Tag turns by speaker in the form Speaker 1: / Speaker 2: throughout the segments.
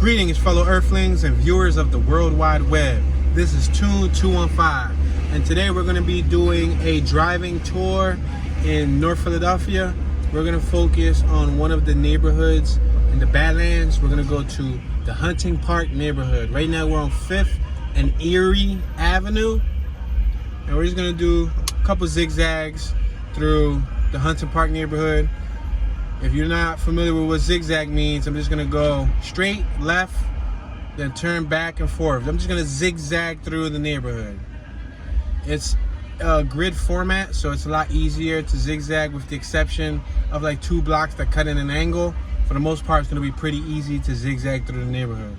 Speaker 1: Greetings, fellow Earthlings and viewers of the World Wide Web. This is Tune 215, and today we're going to be doing a driving tour in North Philadelphia. We're going to focus on one of the neighborhoods in the Badlands. We're going to go to the Hunting Park neighborhood. Right now we're on 5th and Erie Avenue, and we're just going to do a couple zigzags through the Hunting Park neighborhood. If you're not familiar with what zigzag means, I'm just gonna go straight, left, then turn back and forth. I'm just gonna zigzag through the neighborhood. It's a grid format, so it's a lot easier to zigzag, with the exception of like 2 blocks that cut in an angle. For the most part, it's gonna be pretty easy to zigzag through the neighborhood.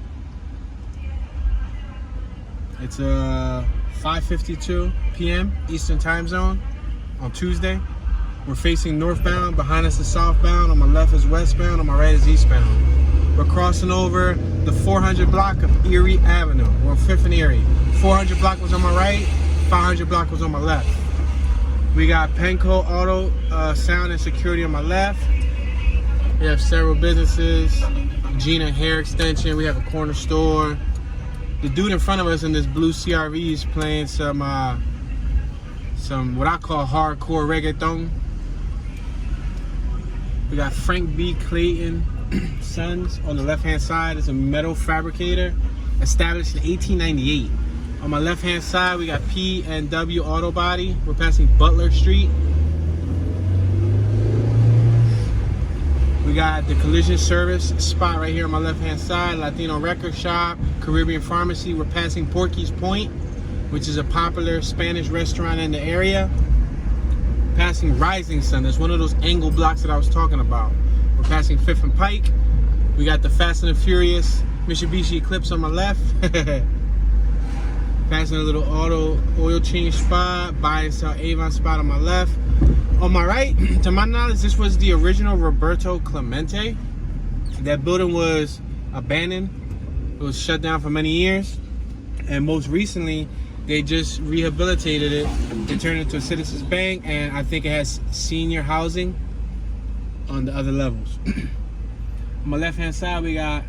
Speaker 1: It's 5:52 p.m. Eastern Time Zone on Tuesday. We're facing northbound, behind us is southbound, on my left is westbound, on my right is eastbound. We're crossing over the 400 block of Erie Avenue. We're on 5th and Erie. 400 block was on my right, 500 block was on my left. We got Penco Auto Sound and Security on my left. We have several businesses, Gina Hair Extension, we have a corner store. The dude in front of us in this blue CRV is playing some what I call hardcore reggaeton. We got Frank B. Clayton Sons on the left-hand side. It's a metal fabricator established in 1898. On my left-hand side, we got P&W Auto Body. We're passing Butler Street. We got the Collision Service spot right here on my left-hand side. Latino Record Shop, Caribbean Pharmacy. We're passing Porky's Point, which is a popular Spanish restaurant in the area. Passing Rising Sun. That's one of those angle blocks that I was talking about. We're passing 5th and Pike. We got the Fast and the Furious Mitsubishi Eclipse on my left. Passing a little auto oil change spot. Buy and sell Avon spot on my left. On my right, to my knowledge, this was the original Roberto Clemente. That building was abandoned. It was shut down for many years. And most recently, they just rehabilitated it and turned it into a Citizens Bank, and I think it has senior housing on the other levels. On my left-hand side, we got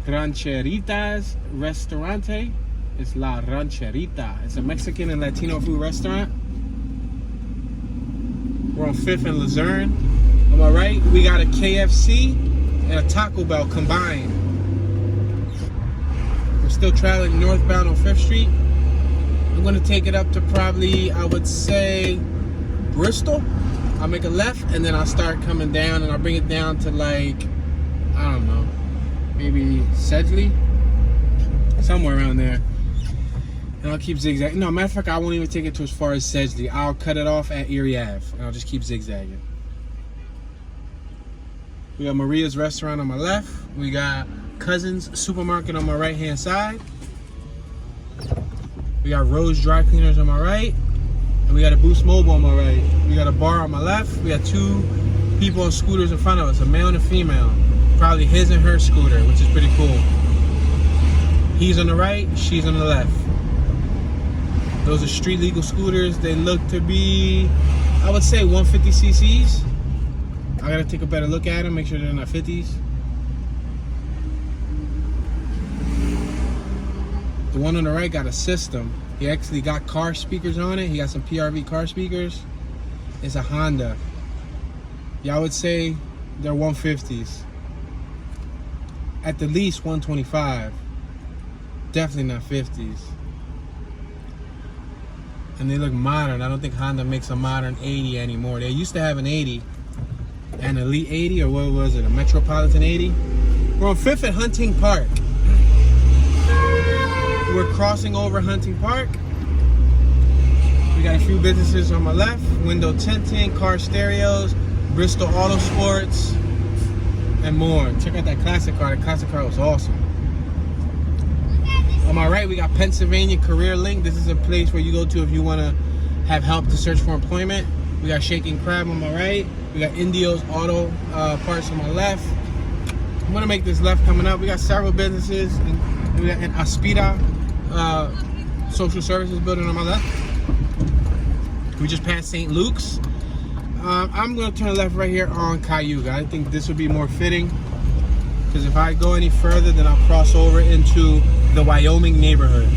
Speaker 1: Rancheritas Restaurante. It's La Rancherita. It's a Mexican and Latino food restaurant. We're on 5th and Luzerne. On my right, we got a KFC and a Taco Bell combined. We're still traveling northbound on 5th Street. I'm gonna take it up to probably, I would say, Bristol. I'll make a left and then I'll start coming down, and I'll bring it down to like, I don't know, maybe Sedgley, somewhere around there. And I'll keep zigzagging. No, matter of fact, I won't even take it to as far as Sedgley. I'll cut it off at Erie Ave, and I'll just keep zigzagging. We got Maria's Restaurant on my left. We got Cousins Supermarket on my right-hand side. We got Rose Dry Cleaners on my right, and we got a Boost Mobile on my right. We got a bar on my left. We got 2 people on scooters in front of us, a male and a female. Probably his and her scooter, which is pretty cool. He's on the right, she's on the left. Those are street legal scooters. They look to be, I would say, 150 cc's. I gotta take a better look at them, make sure they're not 50s. The one on the right got a system. He actually got car speakers on it. He got some PRV car speakers. It's a Honda. Yeah, I would say they're 150s. At the least 125. Definitely not 50s. And they look modern. I don't think Honda makes a modern 80 anymore. They used to have an 80. An Elite 80, or what was it? A Metropolitan 80. We're on 5th at Hunting Park. We're crossing over Hunting Park. We got a few businesses on my left. Window tinting, car stereos, Bristol Auto Sports, and more. Check out that classic car. That classic car was awesome. On my right, we got Pennsylvania Career Link. This is a place where you go to if you want to have help to search for employment. We got Shaking Crab on my right. We got Indio's Auto Parts on my left. I'm going to make this left coming up. We got several businesses. And we got an Aspida social services building on my left. We just passed St. Luke's. I'm going to turn left right here on Tioga. I think this would be more fitting. because if I go any further, then I'll cross over into the Wyoming neighborhood.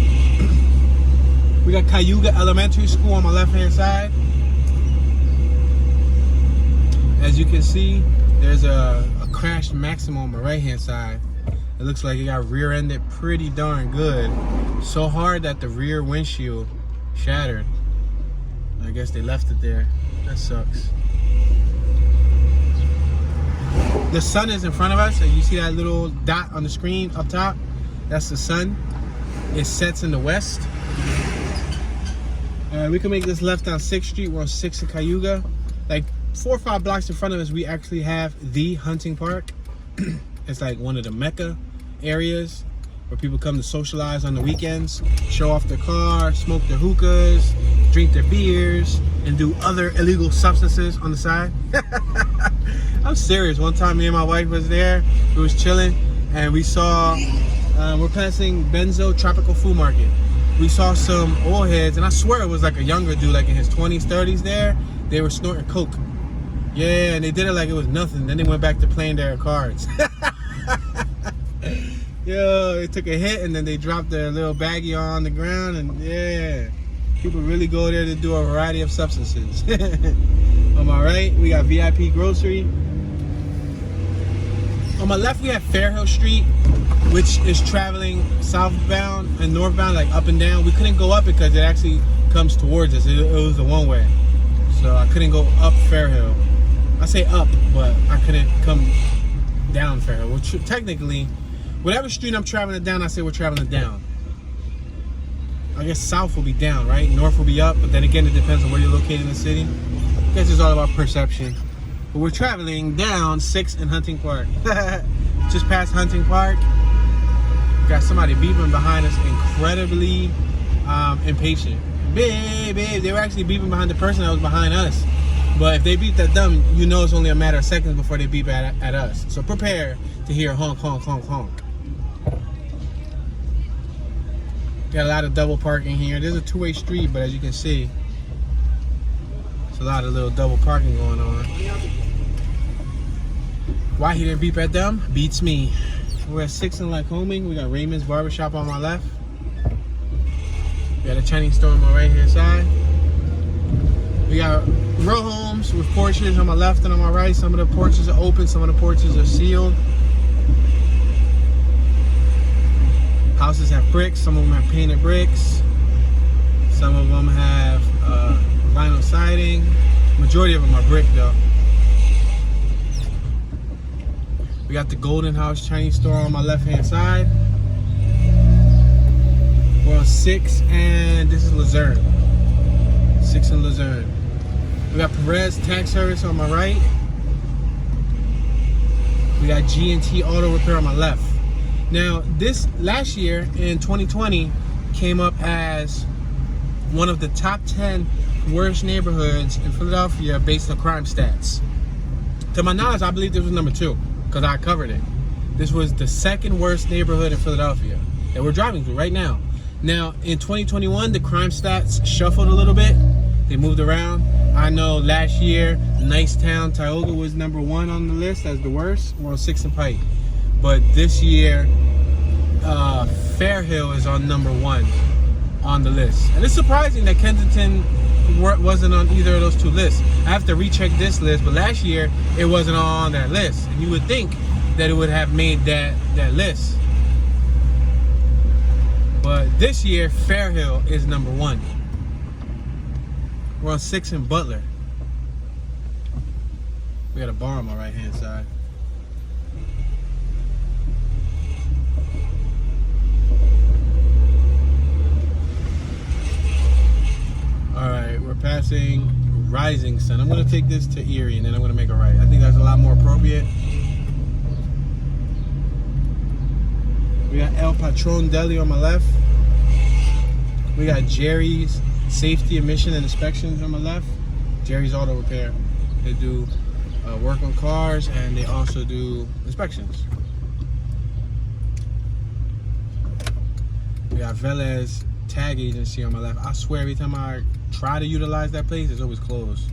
Speaker 1: We got Tioga Elementary School on my left-hand side. As you can see, there's a crashed Maxima on my right-hand side. It looks like it got rear-ended pretty darn good. So hard that the rear windshield shattered. I guess they left it there. That sucks. The sun is in front of us. You see that little dot on the screen up top? That's the sun. It sets in the west. We can make this left on 6th Street. We're on 6th in Cayuga. Like 4 or 5 blocks in front of us, we actually have the Hunting Park. It's like one of the Mecca areas where people come to socialize on the weekends, show off their car, smoke their hookahs, drink their beers, and do other illegal substances on the side. I'm serious. One time me and my wife was there, we was chilling, and we saw, we're passing Benzo Tropical Food Market. We saw some old heads, and I swear it was like a younger dude, like in his 20s, 30s there. They were snorting coke. Yeah, and they did it like it was nothing. Then they went back to playing their cards. Yo, they took a hit and then they dropped their little baggie on the ground, and yeah, people really go there to do a variety of substances. On my right, we got VIP Grocery. On my left, we have Fairhill Street, which is traveling southbound and northbound, like up and down. We couldn't go up because it actually comes towards us. It was a one-way, so I couldn't go up Fairhill. I say up, but I couldn't come down Fairhill. Which technically, whatever street I'm traveling down, I say we're traveling down. I guess south will be down, right? North will be up, but then again, it depends on where you're located in the city. I guess it's all about perception. But we're traveling down 6th and Hunting Park. Just past Hunting Park. Got somebody beeping behind us, incredibly impatient. Babe, they were actually beeping behind the person that was behind us. But if they beep at them, you know it's only a matter of seconds before they beep at us. So prepare to hear honk, honk, honk, honk. Got a lot of double parking here. There's a two-way street, but as you can see, there's a lot of little double parking going on. Why he didn't beep at them? Beats me. We're at 6th and Lycoming. We got Raymond's Barbershop on my left. We got a Chinese store on my right-hand side. We got row homes with porches on my left and on my right. Some of the porches are open, some of the porches are sealed. Houses have bricks, some of them have painted bricks. Some of them have vinyl siding. Majority of them are brick though. We got the Golden House Chinese store on my left-hand side. We're on 6th and this is Luzerne. 6th and Luzerne. We got Perez Tax Service on my right. We got G&T Auto Repair on my left. Now, this last year in 2020 came up as one of the top 10 worst neighborhoods in Philadelphia based on crime stats. To my knowledge, I believe this was number 2 because I covered it. This was the 2nd worst neighborhood in Philadelphia that we're driving through right now. Now, in 2021, the crime stats shuffled a little bit. They moved around. I know last year, Nicetown, Tioga was number 1 on the list as the worst. We're on 6th and Pike. But this year, Fairhill is on number 1 on the list. And it's surprising that Kensington wasn't on either of those 2 lists. I have to recheck this list, but last year, it wasn't on that list. And you would think that it would have made that list. But this year, Fairhill is number 1. We're on 6th and Butler. We got a bar on my right-hand side. Alright, we're passing Rising Sun. I'm going to take this to Erie and then I'm going to make a right. I think that's a lot more appropriate. We got El Patron Deli on my left. We got Jerry's Safety Emission and Inspections on my left. Jerry's Auto Repair. They do work on cars and they also do inspections. We got Velez Tag Agency on my left. I swear every time I try to utilize that place, it's always closed.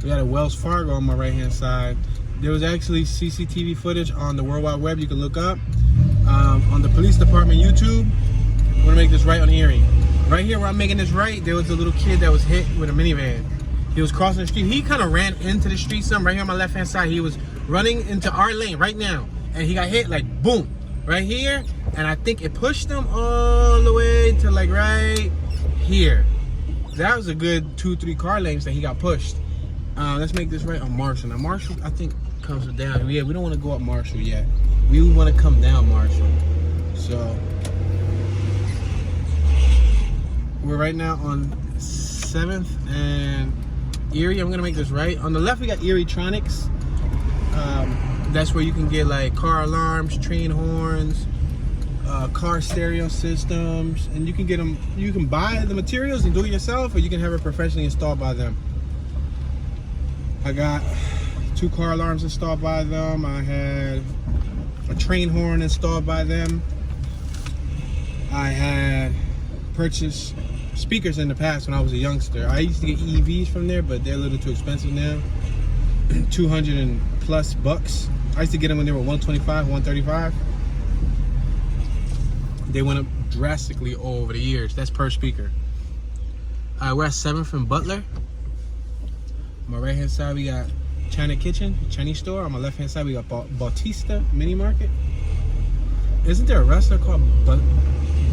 Speaker 1: We got a Wells Fargo on my right hand side. There was actually CCTV footage on the World Wide Web you can look up. On the police department YouTube. I'm gonna make this right on Erie. Right here where I'm making this right, there was a little kid that was hit with a minivan. He was crossing the street. He kind of ran into the street some right here on my left hand side. He was running into our lane right now. And he got hit like boom, right here. And I think it pushed him all the way to like right here. That was a good 2-3 car lengths that he got pushed. Let's make this right on Marshall. Now Marshall, I think, comes down. Yeah, we don't want to go up Marshall yet. We want to come down Marshall. So we're right now on 7th and Erie. I'm gonna make this right. On the left we got Erie-tronics. That's where you can get like car alarms, train horns, car stereo systems, and you can get them. You can buy the materials and do it yourself, or you can have it professionally installed by them. I got 2 car alarms installed by them. I had a train horn installed by them. I had purchased speakers in the past when I was a youngster. I used to get EVs from there, but they're a little too expensive now. 200 and plus bucks. I used to get them when they were 125, 135. They went up drastically over the years. That's per speaker. We're at 7th and Butler. On my right hand side we got China Kitchen, Chinese store. On my left hand side we got Bautista Mini Market. Isn't there a wrestler called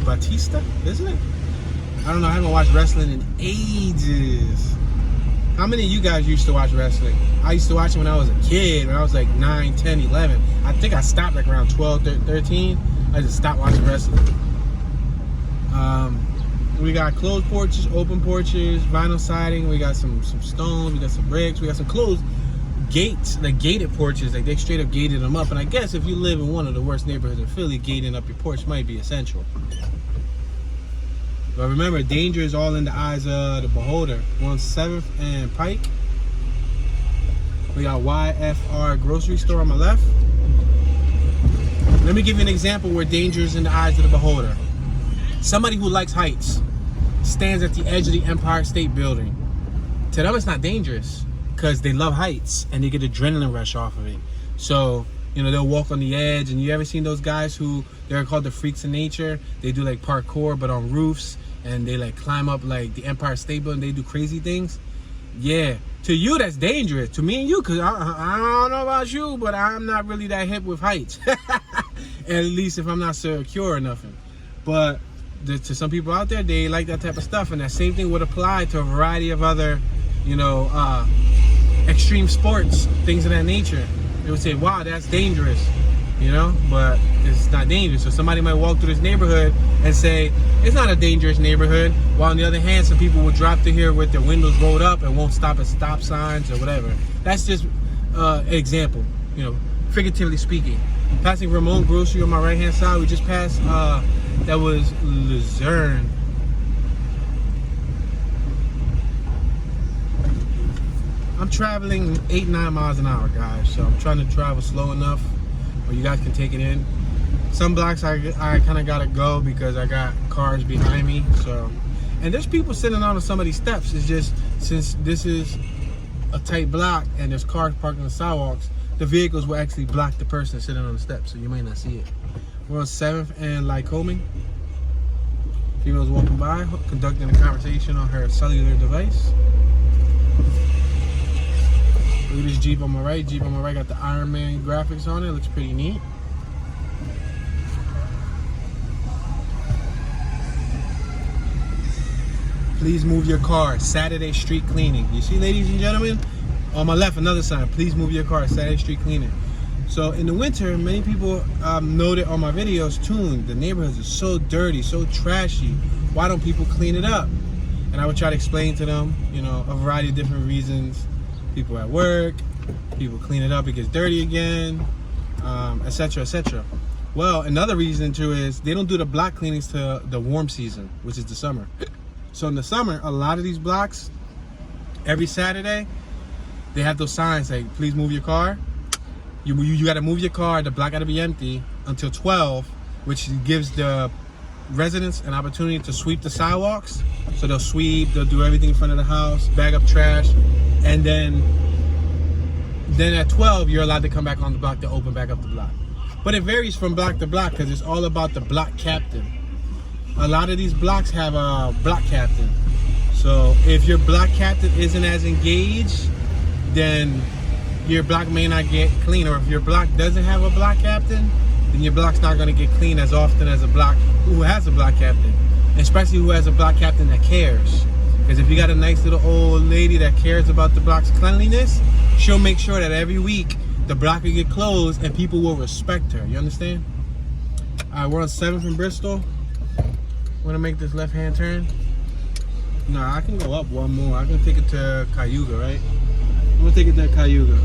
Speaker 1: Batista? Isn't it? I don't know. I haven't watched wrestling in ages. How many of you guys used to watch wrestling? I used to watch it when I was a kid, when I was like 9, 10, 11. I think I stopped like around 12, 13. I just stopped watching wrestling. We got closed porches, open porches, vinyl siding. We got some stones. We got some bricks. We got some closed gates, like gated porches. Like they straight up gated them up. And I guess if you live in one of the worst neighborhoods in Philly, gating up your porch might be essential. But remember, danger is all in the eyes of the beholder. We're on 7th and Pike. We got YFR grocery store on my left. Let me give you an example where danger is in the eyes of the beholder. Somebody who likes heights stands at the edge of the Empire State Building. To them, it's not dangerous because they love heights and they get adrenaline rush off of it. So, you know, they'll walk on the edge. And you ever seen those guys who, they're called the freaks of nature? They do like parkour, but on roofs. And they like climb up like the Empire State Building. They do crazy things. Yeah, to you that's dangerous. To me and you, because I don't know about you, but I'm not really that hip with heights. At least if I'm not secure or nothing. But to some people out there, they like that type of stuff. And that same thing would apply to a variety of other, you know, extreme sports, things of that nature. They would say, wow, that's dangerous. You know, but it's not dangerous. So somebody might walk through this neighborhood and say, it's not a dangerous neighborhood. While on the other hand, some people will drive through here with their windows rolled up and won't stop at stop signs or whatever. That's just an example, you know, figuratively speaking. Passing Ramon Grocery on my right hand side. We just passed, that was Luzerne. I'm traveling 8-9 miles an hour, guys. So I'm trying to travel slow enough where you guys can take it in. Some blocks I kind of gotta go because I got cars behind me. So, and there's people sitting on some of these steps. It's just, since this is a tight block and there's cars parked on the sidewalks, the vehicles will actually block the person sitting on the steps, so you might not see it. We're on 7th and Lycoming. Female's walking by, conducting a conversation on her cellular device. Look at this Jeep on my right. Jeep on my right got the Iron Man graphics on it. Looks pretty neat. Please move your car. Saturday street cleaning. You see, ladies and gentlemen? On my left, another sign. Please move your car. Saturday street cleaning. So in the winter, many people noted on my videos, the neighborhoods are so dirty, so trashy. Why don't people clean it up? And I would try to explain to them, you know, a variety of different reasons. People at work, people clean it up, it gets dirty again, etc., etc. Well, another reason too is they don't do the block cleanings to the warm season, which is the summer. So in the summer, a lot of these blocks, every Saturday, they have those signs like, please move your car. You got to move your car, the block got to be empty until 12, which gives the residents an opportunity to sweep the sidewalks. So they'll sweep, they'll do everything in front of the house, bag up trash, and then at 12 you're allowed to come back on the block to open back up the block. But it varies from block to block because it's all about the block captain. A lot of these blocks have a block captain. So if your block captain isn't as engaged, then your block may not get clean. Or if your block doesn't have a block captain, then your block's not going to get clean as often as a block who has a block captain. Especially who has a block captain that cares. Because if you got a nice little old lady that cares about the block's cleanliness, she'll make sure that every week the block will get closed and people will respect her. You understand? All right, we're on 7th and Bristol. Want to make this left-hand turn? No, I can go up one more. I can take it to Tioga, right? I'm gonna take it to Tioga.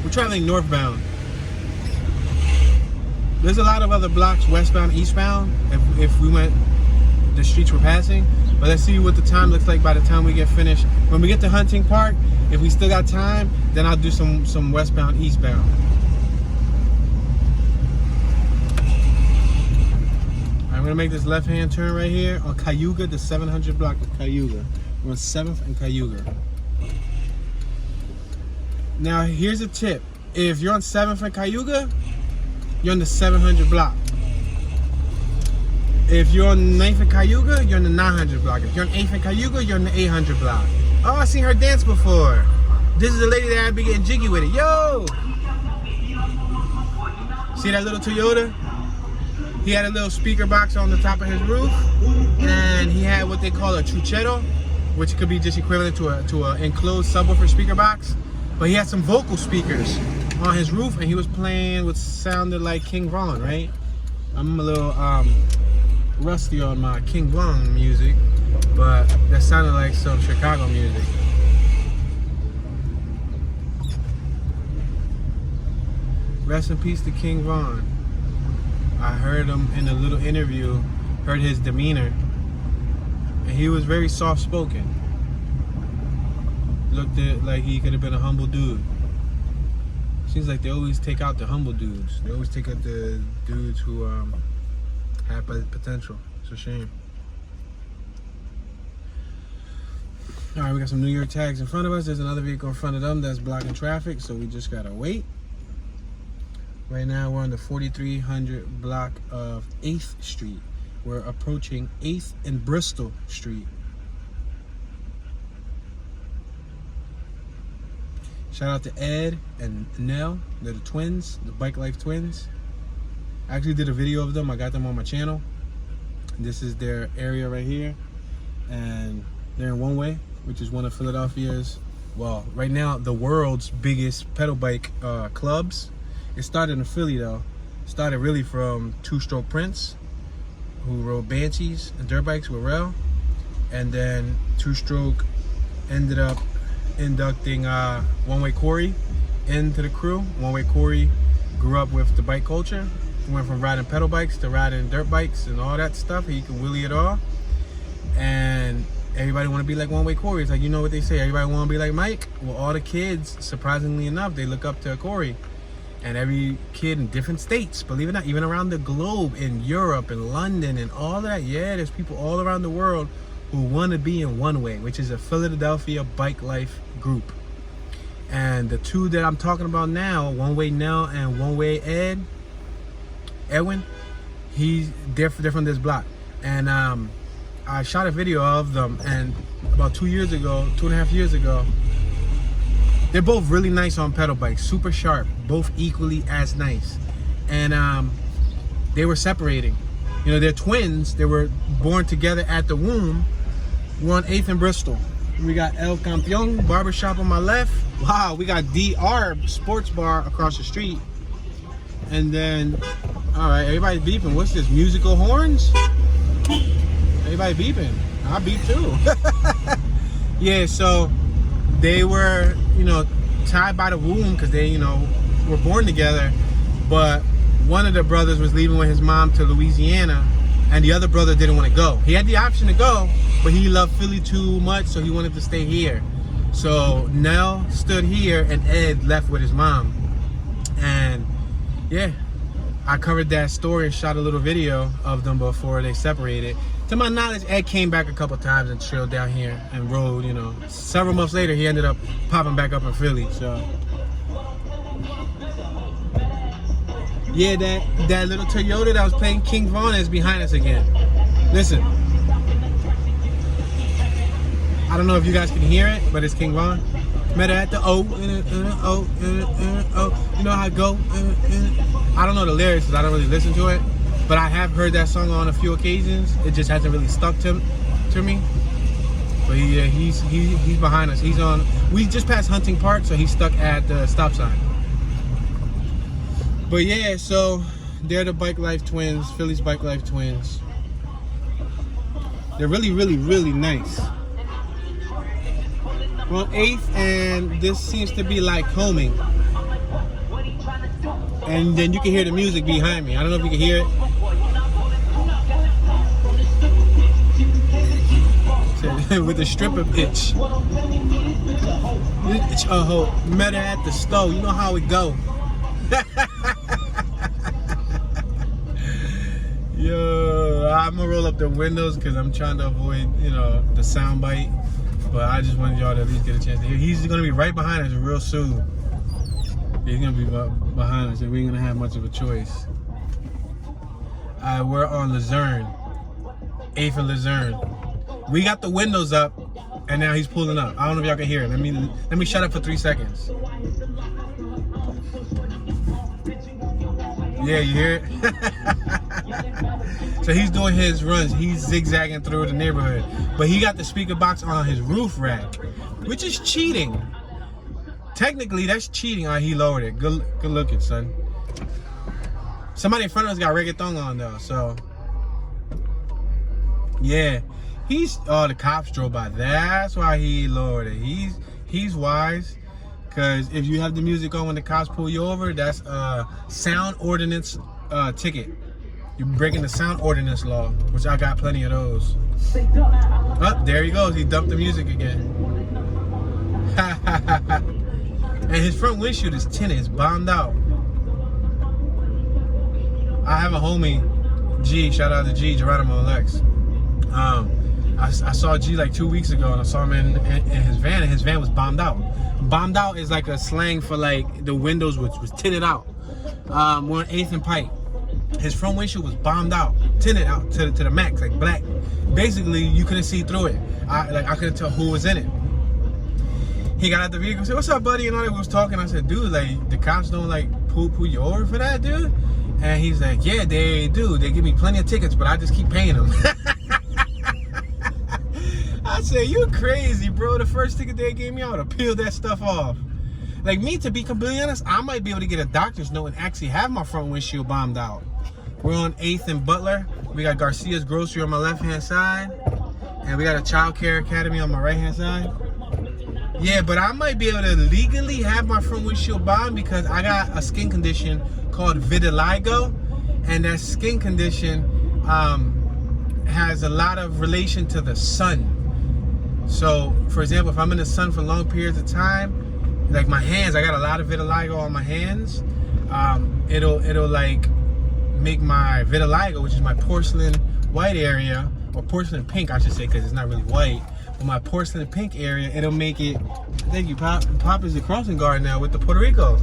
Speaker 1: We're traveling northbound. There's a lot of other blocks westbound, eastbound. If we went, the streets we're passing. But let's see what the time looks like by the time we get finished. When we get to Hunting Park, if we still got time, then I'll do some westbound, eastbound. I'm gonna make this left-hand turn right here on Tioga, the 700 block of Tioga. We're on 7th and Tioga. Now, here's a tip. If you're on 7th and Tioga, you're on the 700 block. If you're on 9th and Tioga, you're on the 900 block. If you're on 8th and Tioga, you're on the 800 block. Oh, I've seen her dance before. This is the lady that I'd be getting jiggy with it. Yo! See that little Toyota? He had a little speaker box on the top of his roof, and he had what they call a truchetto, which could be just equivalent to a enclosed subwoofer speaker box. But he had some vocal speakers on his roof, and he was playing what sounded like King Von, right? I'm a little rusty on my King Von music, but that sounded like some Chicago music. Rest in peace to King Von. I heard him in a little interview, heard his demeanor, and he was very soft-spoken. Looked at like he could have been a humble dude. Seems like they always take out the humble dudes. They always take out the dudes who have potential. It's a shame. All right, we got some New York tags in front of us. There's another vehicle in front of them that's blocking traffic, so we just gotta wait. Right now we're on the 4300 block of 8th Street. We're approaching 8th and Bristol Street. Shout out to Ed and Nell. They're the twins, the Bike Life twins. I actually did a video of them. I got them on my channel. This is their area right here. And they're in One Way, which is one of Philadelphia's, well, right now, the world's biggest pedal bike clubs. It started in Philly though. It started really from Two-Stroke Prince, who rode Banshees and dirt bikes with rail. And then Two-Stroke ended up inducting One Way Corey into the crew. One Way Corey grew up with the bike culture. He went from riding pedal bikes to riding dirt bikes and all that stuff. He can wheelie it all. And everybody want to be like One Way Corey. It's like, you know what they say, everybody want to be like Mike. Well, all the kids, surprisingly enough, they look up to Corey. And every kid in different states, believe it or not, even around the globe, in Europe and London and all that, yeah, there's people all around the world who want to be in One Way, which is a Philadelphia Bike Life group. And the two that I'm talking about now, One Way Nell and One Way Edwin, they're from this block. And I shot a video of them, and about 2 years ago, 2.5 years ago, they're both really nice on pedal bikes, super sharp, both equally as nice. And they were separating. You know, they're twins. They were born together at the womb. We're on 8th and Bristol. We got El Campeon Barbershop on my left. Wow, we got DR Sports Bar across the street. And then, all right, everybody beeping. What's this, musical horns? Everybody beeping. I beep too. Yeah, so they were, you know, tied by the womb because they, you know, were born together. But one of the brothers was leaving with his mom to Louisiana, and the other brother didn't want to go. He had the option to go, but he loved Philly too much, so he wanted to stay here. So Nell stood here, and Ed left with his mom. And yeah, I covered that story and shot a little video of them before they separated. To my knowledge, Ed came back a couple times and chilled down here and rode, you know. Several months later, he ended up popping back up in Philly, so. Yeah, that little Toyota that was playing King Von is behind us again. Listen. I don't know if you guys can hear it, but it's King Von. Met her at the O, you know how I go. I don't know the lyrics because I don't really listen to it, but I have heard that song on a few occasions. It just hasn't really stuck to me. But yeah, he's behind us. He's on. We just passed Hunting Park, so he's stuck at the stop sign. But yeah, so they're the Bike Life twins, Philly's Bike Life twins. They're really, really, really nice. We're on 8th, and this seems to be like homing. And then you can hear the music behind me. I don't know if you can hear it. With the stripper bitch. Met her at the store. You know how it go. Yo, I'm gonna roll up the windows because I'm trying to avoid, you know, the sound bite. But I just wanted y'all to at least get a chance to hear. He's gonna be right behind us real soon. He's gonna be behind us, and we ain't gonna have much of a choice. We're on Luzerne, 8th and Luzerne. We got the windows up, and now he's pulling up. I don't know if y'all can hear it. Let me shut up for 3 seconds. Yeah, you hear it? So he's doing his runs. He's zigzagging through the neighborhood. But he got the speaker box on his roof rack, which is cheating. Technically, that's cheating. All right, he lowered it. Good looking, son. Somebody in front of us got reggaeton on, though, so. Yeah. The cops drove by. That's why he lowered it. He's wise. Because if you have the music on when the cops pull you over, that's a sound ordinance ticket. You're breaking the sound ordinance law, which I got plenty of those. Oh, there he goes. He dumped the music again. And his front windshield is tinted. It's bombed out. I have a homie, G. Shout out to G, Geronimo Lex. I saw G like 2 weeks ago, and I saw him in his van, and his van was bombed out. Bombed out is like a slang for like the windows was tinted out. We're on 8th and Pike. His front windshield was bombed out, tinted out to the max, like black. Basically, you couldn't see through it. I couldn't tell who was in it. He got out the vehicle and said, "What's up, buddy?" And all that, we was talking. I said, "Dude, like the cops don't like pull you over for that, dude?" And he's like, "Yeah, they do. They give me plenty of tickets, but I just keep paying them." I said, "You crazy, bro. The first ticket they gave me, I would have peeled that stuff off." Like me, to be completely honest, I might be able to get a doctor's note and actually have my front windshield bombed out. We're on 8th and Butler. We got Garcia's Grocery on my left-hand side. And we got a Child Care Academy on my right-hand side. Yeah, but I might be able to legally have my front windshield bombed because I got a skin condition called vitiligo. And that skin condition has a lot of relation to the sun. So, for example, if I'm in the sun for long periods of time, like my hands, I got a lot of vitiligo on my hands. It'll like make my vitiligo, which is my porcelain white area, or porcelain pink, I should say, because it's not really white. But my porcelain pink area, it'll make it. Thank you, Pop. Pop is the crossing guard now with the Puerto Rico.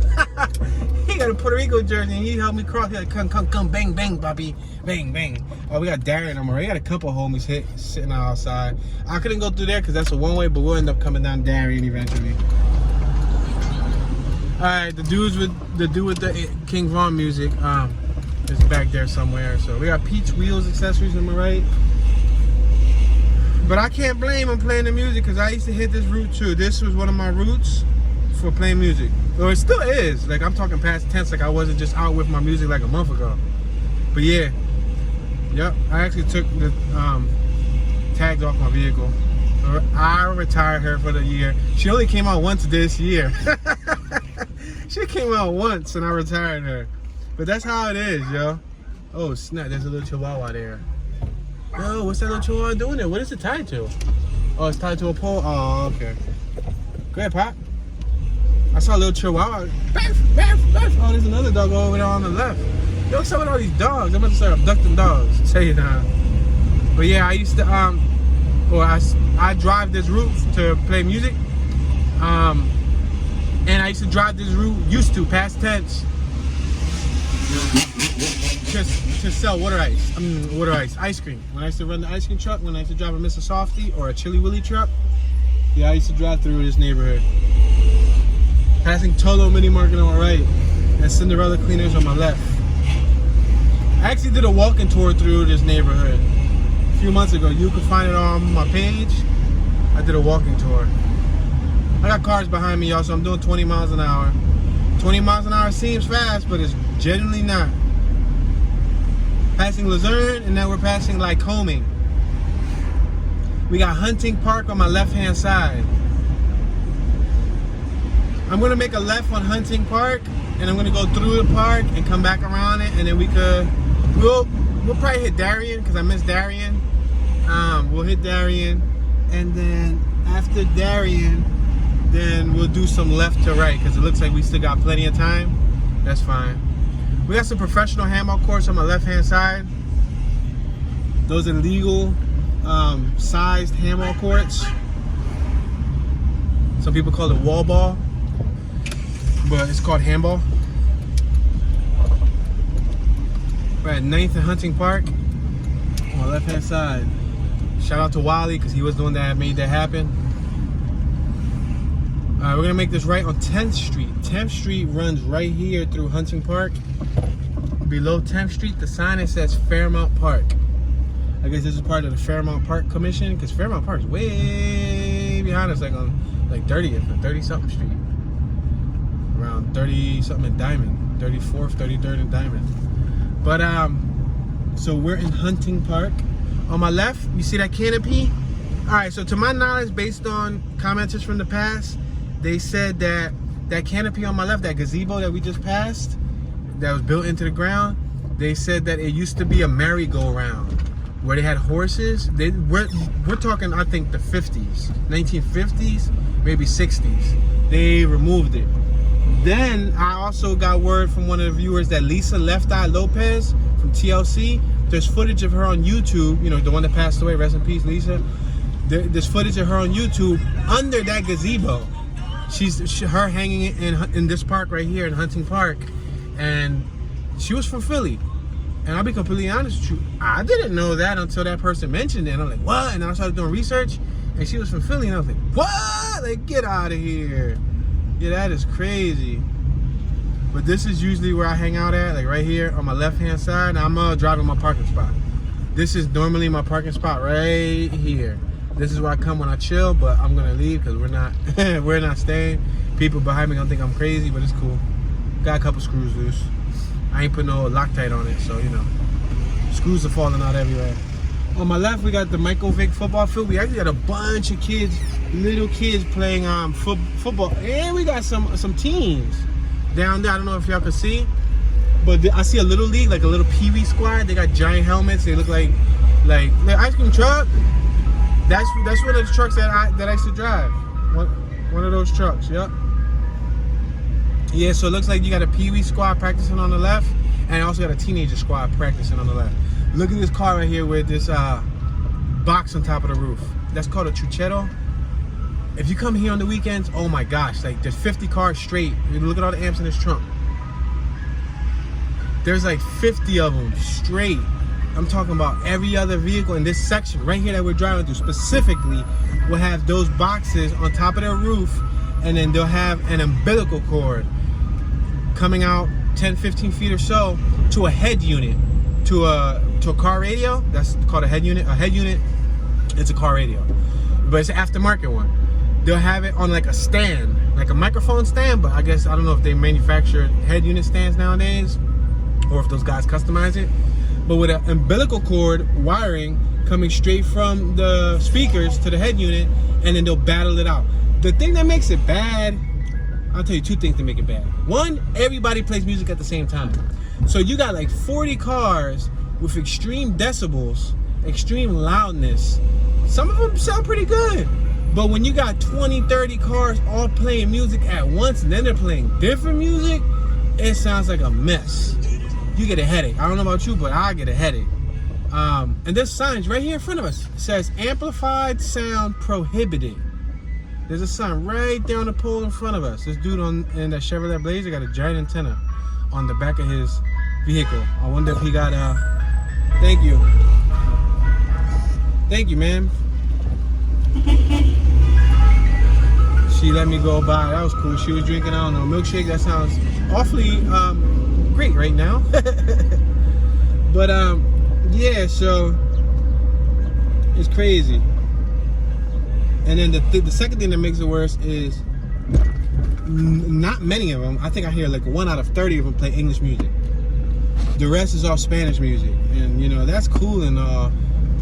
Speaker 1: He got a Puerto Rico jersey, and he helped me cross. He like, come, bang, bang, Bobby, bang, bang. Oh, we got Darren on my. We got a couple homies sitting outside. I couldn't go through there because that's a one-way, but we'll end up coming down Darien eventually. All right, the dude with the King Von music is back there somewhere. So we got Pete's Wheels Accessories on my right. But I can't blame him playing the music because I used to hit this route too. This was one of my routes for playing music. Or it still is. Like I'm talking past tense, like I wasn't just out with my music like a month ago. But yeah, yep. I actually took the tags off my vehicle. I retired her for the year. She only came out once this year. She came out once and I retired her. But that's how it is, yo. Oh snap! There's a little chihuahua there. Yo, what's that little chihuahua doing there? What is it tied to? Oh, it's tied to a pole? Oh, okay. Go ahead, Pop. I saw a little chihuahua. Oh, there's another dog over there on the left. Yo, what's up with all these dogs? I'm about to start abducting dogs. Tell you now. But yeah, I used to I drive this route to play music. And I used to drive this route, past tense, to sell ice cream. When I used to run the ice cream truck, when I used to drive a Mr. Softy or a Chili Willy truck, yeah, I used to drive through this neighborhood. Passing Tolo Mini Market on my right, and Cinderella Cleaners on my left. I actually did a walking tour through this neighborhood a few months ago. You can find it on my page. I did a walking tour. I got cars behind me, y'all, so I'm doing 20 miles an hour. 20 miles an hour seems fast, but it's genuinely not. Passing Luzerne, and now we're passing Lycoming. We got Hunting Park on my left-hand side. I'm gonna make a left on Hunting Park, and I'm gonna go through the park and come back around it, and then we'll probably hit Darien, because I miss Darien. We'll hit Darien, and then after Darien, then we'll do some left to right, because it looks like we still got plenty of time. That's fine. We got some professional handball courts on my left-hand side. Those are legal sized handball courts. Some people call it wall ball, but it's called handball. We're at 9th and Hunting Park on my left-hand side. Shout out to Wally, because he was the one that made that happen. We're gonna make this right on 10th Street. 10th Street runs right here through Hunting Park. Below 10th Street, the sign that says Fairmount Park. I guess this is part of the Fairmount Park Commission, because Fairmount Park is way behind us, like on 30th or 30-something Street. Around 30-something in Diamond. 34th, 33rd and Diamond. But, so we're in Hunting Park. On my left, you see that canopy? All right, so to my knowledge, based on commenters from the past, they said that that canopy on my left, that gazebo that we just passed, that was built into the ground, they said that it used to be a merry-go-round where they had horses. We're talking, I think, the 50s, 1950s, maybe 60s. They removed it. Then I also got word from one of the viewers that Lisa Left Eye Lopez from TLC, there's footage of her on YouTube, you know, the one that passed away, rest in peace, Lisa. There's footage of her on YouTube under that gazebo. Her hanging in this park right here in Hunting Park, and she was from Philly. And I'll be completely honest with you, I didn't know that until that person mentioned it. And I'm like, what? And I started doing research, and she was from Philly, and I was like, what? Like, get out of here. Yeah, that is crazy. But this is usually where I hang out at, like right here on my left-hand side. Now I'm driving my parking spot. This is normally my parking spot right here. This is where I come when I chill, but I'm gonna leave because we're not staying. People behind me gonna think I'm crazy, but it's cool. Got a couple screws loose. I ain't put no Loctite on it, so you know, screws are falling out everywhere. On my left, we got the Michael Vick football field. We actually got a bunch of kids, little kids playing football, and we got some teams down there. I don't know if y'all can see, but I see a little league, like a little Pee-wee squad. They got giant helmets. They look like ice cream truck. That's one of the trucks that I used to drive. One of those trucks. Yep. Yeah. So it looks like you got a Pee-wee squad practicing on the left, and you also got a teenager squad practicing on the left. Look at this car right here with this box on top of the roof. That's called a truchetto. If you come here on the weekends, oh my gosh, like there's 50 cars straight. Look at all the amps in this trunk. There's like 50 of them straight. I'm talking about every other vehicle in this section right here that we're driving through specifically will have those boxes on top of their roof, and then they'll have an umbilical cord coming out 10, 15 feet or so to a head unit, to a car radio. That's called a head unit. A head unit, it's a car radio, but it's an aftermarket one. They'll have it on like a stand, like a microphone stand, but I guess, I don't know if they manufacture head unit stands nowadays or if those guys customize it. But with an umbilical cord wiring coming straight from the speakers to the head unit, and then they'll battle it out. The thing that makes it bad, I'll tell you two things that make it bad. One, everybody plays music at the same time. So you got like 40 cars with extreme decibels, extreme loudness. Some of them sound pretty good. But when you got 20, 30 cars all playing music at once, and then they're playing different music, it sounds like a mess. you get a headache. I don't know about you, but I get a headache. And there's signs right here in front of us. It says amplified sound prohibited. There's a sign right there on the pole in front of us. This dude in that Chevrolet Blazer got a giant antenna on the back of his vehicle. I wonder if he got thank you. Thank you, man. She let me go by. That was cool. She was drinking, I don't know, milkshake. That sounds awfully great right now. But yeah, so it's crazy. And then the second thing that makes it worse is not many of them. I think I hear like 1 out of 30 of them play English music. The rest is all Spanish music, and you know that's cool and all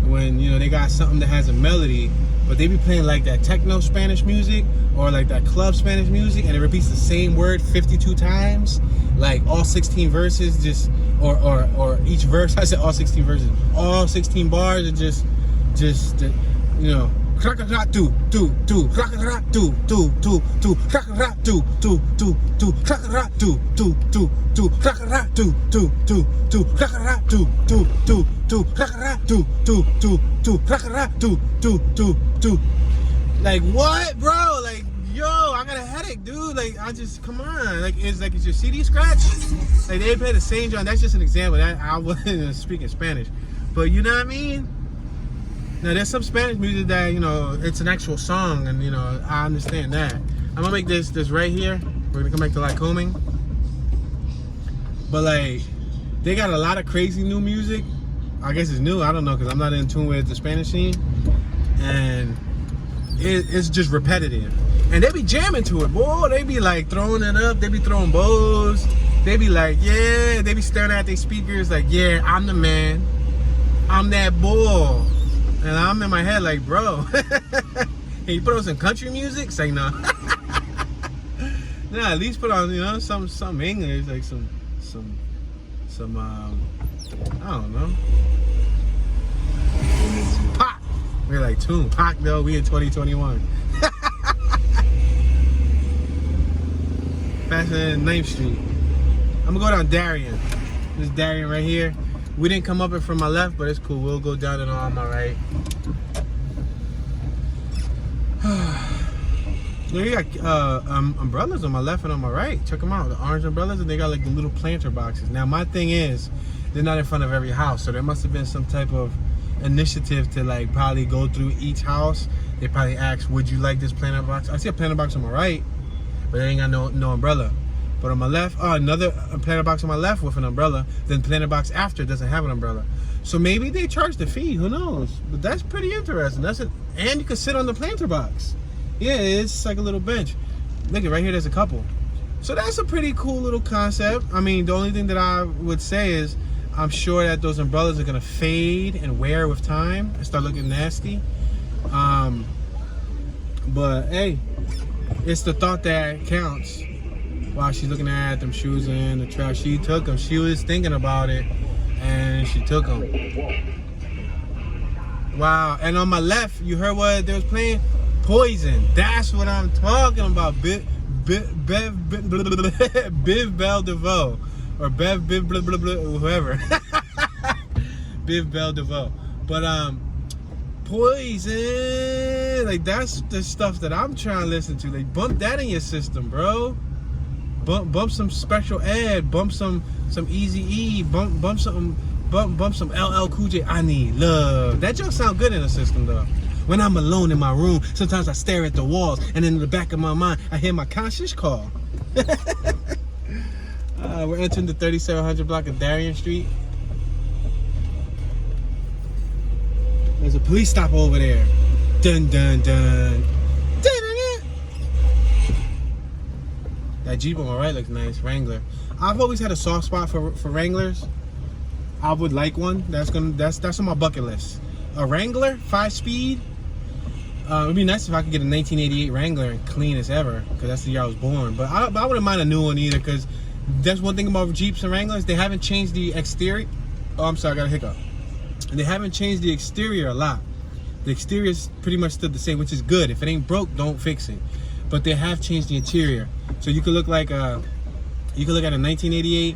Speaker 1: when you know they got something that has a melody, but they be playing like that techno Spanish music or like that club Spanish music, and it repeats the same word 52 times, like all 16 verses, just or each verse. I said all 16 verses, all 16 bars, and just you know. Do like what, bro? Like yo, I got a headache, dude. Like I just come on. Like it's your CD scratch. Like they play the same genre. That's just an example. That I wasn't speaking Spanish, but you know what I mean. Now there's some Spanish music that, you know, it's an actual song, and you know, I understand that. I'm gonna make this right here. We're gonna come back to Lycoming. But like, they got a lot of crazy new music. I guess it's new, I don't know, because I'm not in tune with the Spanish scene. And it's just repetitive. And they be jamming to it, boy. They be like throwing it up, they be throwing bows. They be like, yeah, they be staring at their speakers like, yeah, I'm the man. I'm that boy. And I'm in my head like, bro, can you put on some country music? Say no. Nah, at least put on, you know, some English, like some I don't know. Pop. We're like tune. Pop though, we in 2021. Faster than 9th Street. I'm gonna go down Darien. This is Darien right here. We didn't come up it from my left, but it's cool. We'll go down and on my right. You got umbrellas on my left and on my right. Check them out. The orange umbrellas, and they got like the little planter boxes. Now, my thing is, they're not in front of every house, so there must have been some type of initiative to like probably go through each house. They probably asked, would you like this planter box? I see a planter box on my right, but they ain't got no umbrella. But on my left, another planter box on my left with an umbrella. Then planter box after doesn't have an umbrella. So maybe they charge the fee. Who knows? But that's pretty interesting. And you can sit on the planter box. Yeah, it's like a little bench. Look at right here. There's a couple. So that's a pretty cool little concept. I mean, the only thing that I would say is I'm sure that those umbrellas are gonna fade and wear with time and start looking nasty. But hey, it's the thought that counts. While she's looking at them shoes in the trash, she took them. She was thinking about it, and she took them. Wow! And on my left, you heard what they was playing? Poison. That's what I'm talking about. Biv Bell DeVoe, or whoever. Biv Bell DeVoe. But Poison. Like that's the stuff that I'm trying to listen to. Like bump that in your system, bro. Bump some Special Ed, bump some Eazy-E, bump some LL Cool J. I need love. That just sound good in the system though. When I'm alone in my room, sometimes I stare at the walls, and in the back of my mind, I hear my conscience call. We're entering the 3700 block of Darien Street. There's a police stop over there. Dun dun dun. That Jeep on my right looks nice, Wrangler. I've always had a soft spot for Wranglers. I would like one. That's on my bucket list. A Wrangler, 5-speed. It'd be nice if I could get a 1988 Wrangler and clean as ever, because that's the year I was born. But I wouldn't mind a new one either, because that's one thing about Jeeps and Wranglers. They haven't changed the exterior. Oh, I'm sorry, I got a hiccup. They haven't changed the exterior a lot. The exterior is pretty much still the same, which is good. If it ain't broke, don't fix it. But they have changed the interior, so you could look like a 1988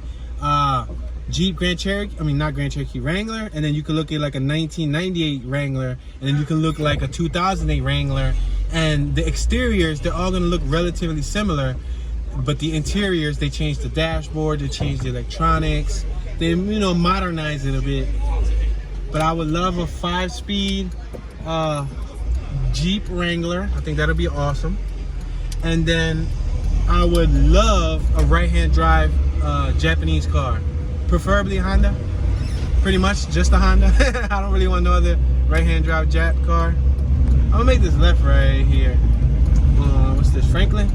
Speaker 1: Jeep Grand Cherokee, I mean not Grand Cherokee, Wrangler, and then you can look at like a 1998 Wrangler, and then you can look like a 2008 Wrangler, and the exteriors, they're all gonna look relatively similar, but the interiors, they changed the dashboard, they changed the electronics, they, you know, modernize it a bit. But I would love a 5-speed Jeep Wrangler. I think that'll be awesome. And then I would love a right-hand drive Japanese car. Preferably Honda. Pretty much just a Honda. I don't really want no other right-hand drive Jap car. I'm gonna make this left right here. What's this, Franklin?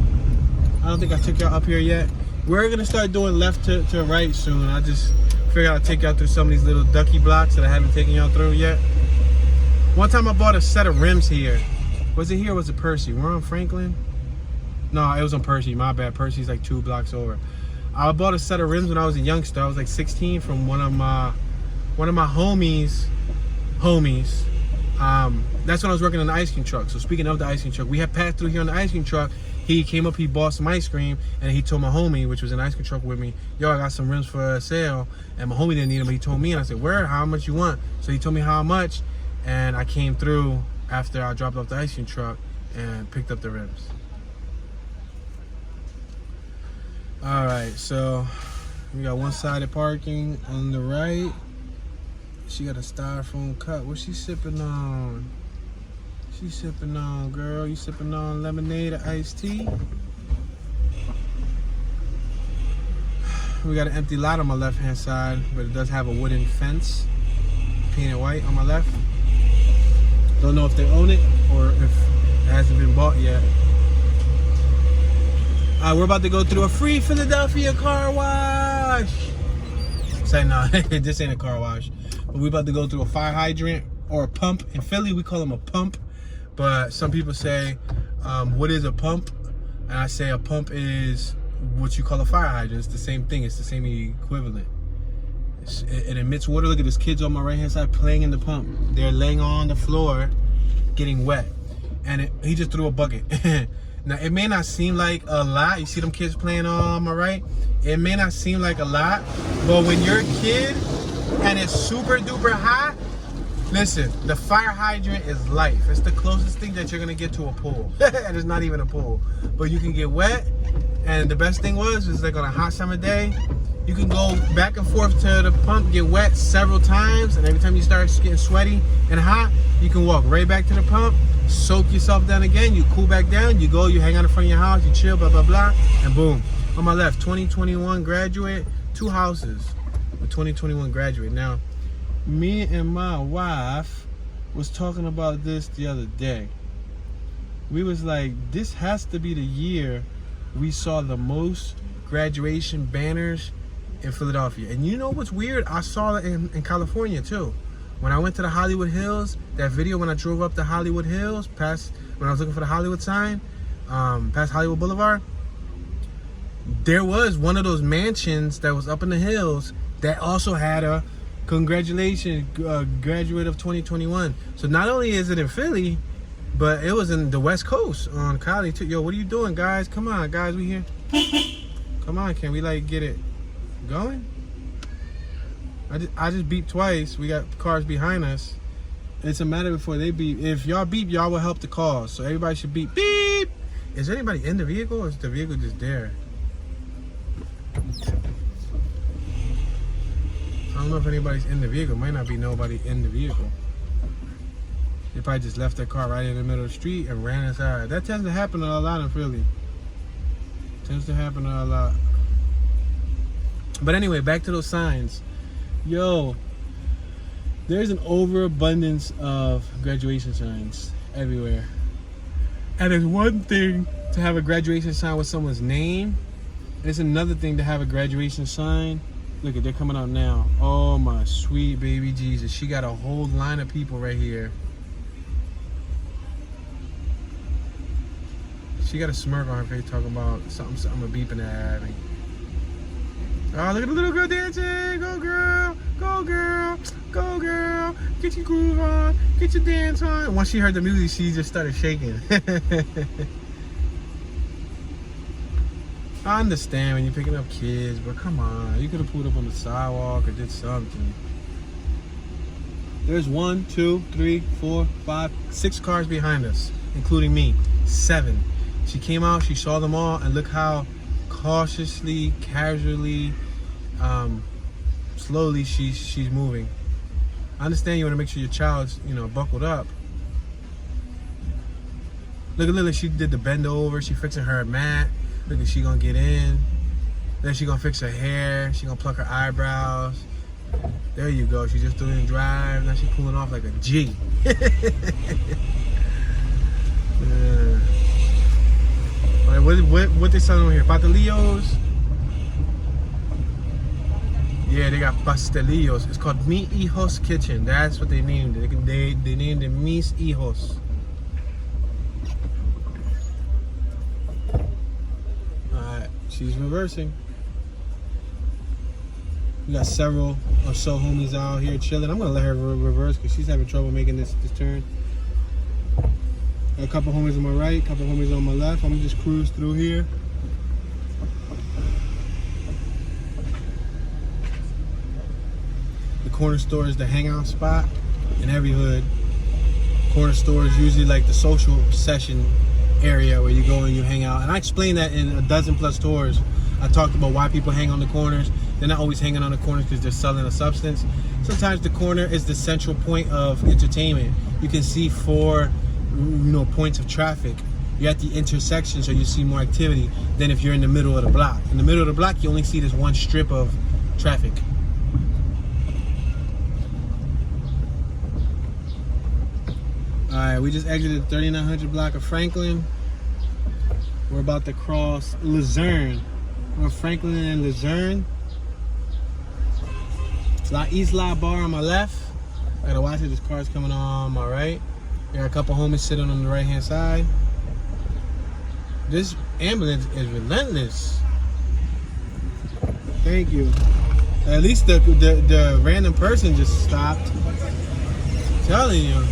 Speaker 1: I don't think I took y'all up here yet. We're gonna start doing left to right soon. I just figured I'd take y'all through some of these little ducky blocks that I haven't taken y'all through yet. One time I bought a set of rims here. Was it here or was it Percy? We're on Franklin? No, it was on Percy, my bad. Percy's like 2 blocks over. I bought a set of rims when I was a youngster. I was like 16 from one of my homies. That's when I was working on the ice cream truck. So speaking of the ice cream truck, we had passed through here on the ice cream truck. He came up, he bought some ice cream, and he told my homie, which was an ice cream truck with me, yo, I got some rims for sale. And my homie didn't need them, but he told me, and I said, where? How much you want? So he told me how much, and I came through after I dropped off the ice cream truck and picked up the rims. All right, so we got one-sided parking on the right. She got a styrofoam cup. What's she sipping on? She's sipping on, girl. You sipping on lemonade or iced tea? We got an empty lot on my left-hand side, but it does have a wooden fence, painted white on my left. Don't know if they own it or if it hasn't been bought yet. We're about to go through a free Philadelphia car wash. Say no, this ain't a car wash. But we're about to go through a fire hydrant or a pump. In Philly, we call them a pump. But some people say, what is a pump? And I say a pump is what you call a fire hydrant. It's the same thing. It's the same equivalent. It emits water. Look at this. Kids on my right-hand side playing in the pump. They're laying on the floor, getting wet. And he just threw a bucket. Now, it may not seem like a lot. You see them kids playing on my right? It may not seem like a lot. But when you're a kid and it's super duper hot, listen, the fire hydrant is life. It's the closest thing that you're going to get to a pool. And it's not even a pool. But you can get wet. And the best thing is like on a hot summer day, you can go back and forth to the pump, get wet several times. And every time you start getting sweaty and hot, you can walk right back to the pump, soak yourself down again, you cool back down, you go, you hang out in front of your house, you chill, blah, blah, blah, and boom. On my left, 2021 graduate, 2 houses. A 2021 graduate. Now, me and my wife was talking about this the other day. We was like, this has to be the year we saw the most graduation banners in Philadelphia. And you know what's weird? I saw it in California too. When I went to the Hollywood Hills, that video when I drove up the Hollywood Hills, when I was looking for the Hollywood sign, past Hollywood Boulevard, there was one of those mansions that was up in the hills that also had a congratulations, graduate of 2021. So not only is it in Philly, but it was in the West Coast on Cali too. Yo, what are you doing, guys? Come on, guys, we here. Come on, can we like get it going? I just beeped twice. We got cars behind us. It's a matter before they beep. If y'all beep, y'all will help the cause. So everybody should beep. Beep! Is there anybody in the vehicle or is the vehicle just there? I don't know if anybody's in the vehicle. Might not be nobody in the vehicle. They probably just left their car right in the middle of the street and ran inside. That tends to happen a lot in Philly. Tends to happen a lot. But anyway, back to those signs. Yo, there's an overabundance of graduation signs everywhere. And it's one thing to have a graduation sign with someone's name. It's another thing to have a graduation sign. Look at, they're coming out now. Oh my sweet baby Jesus. She got a whole line of people right here. She got a smirk on her face talking about something a beeping at me. Oh, look at the little girl dancing. Go girl, go girl, go girl. Get your groove on, get your dance on. Once she heard the music, she just started shaking. I understand when you're picking up kids, but come on, you could have pulled up on the sidewalk or did something. There's 1, 2, 3, 4, 5, 6 cars behind us, including me. 7. She came out, she saw them all, and look how cautiously, casually, slowly she's moving. I understand you want to make sure your child's, buckled up. Look at Lily, she did the bend over, she fixing her mat. Look at she gonna get in. Then she gonna fix her hair, she gonna pluck her eyebrows. There you go, she's just doing drive, now she's pulling off like a G. All right, what they selling over here? Pastelillos? Yeah, they got pastelillos. It's called Mi Hijos Kitchen. That's what they named it. They named it Mis Hijos. Alright, she's reversing. We got several or so homies out here chilling. I'm gonna let her reverse because she's having trouble making this turn. Got a couple homies on my right, a couple homies on my left. I'm gonna just cruise through here. The corner store is the hangout spot in every hood. Corner store is usually like the social session area where you go and you hang out. And I explained that in a dozen plus tours. I talked about why people hang on the corners. They're not always hanging on the corners because they're selling a substance. Sometimes the corner is the central point of entertainment. You can see 4, points of traffic. You're at the intersection, so you see more activity than if you're in the middle of the block. In the middle of the block, you only see this one strip of traffic. All right, we just exited the 3900 block of Franklin. We're about to cross Luzerne. We're Franklin and Luzerne. La Isla bar on my left. I gotta watch it. This car's coming on my right. There are a couple homies sitting on the right hand side. This ambulance is relentless. Thank you. At least the random person just stopped. I'm telling you.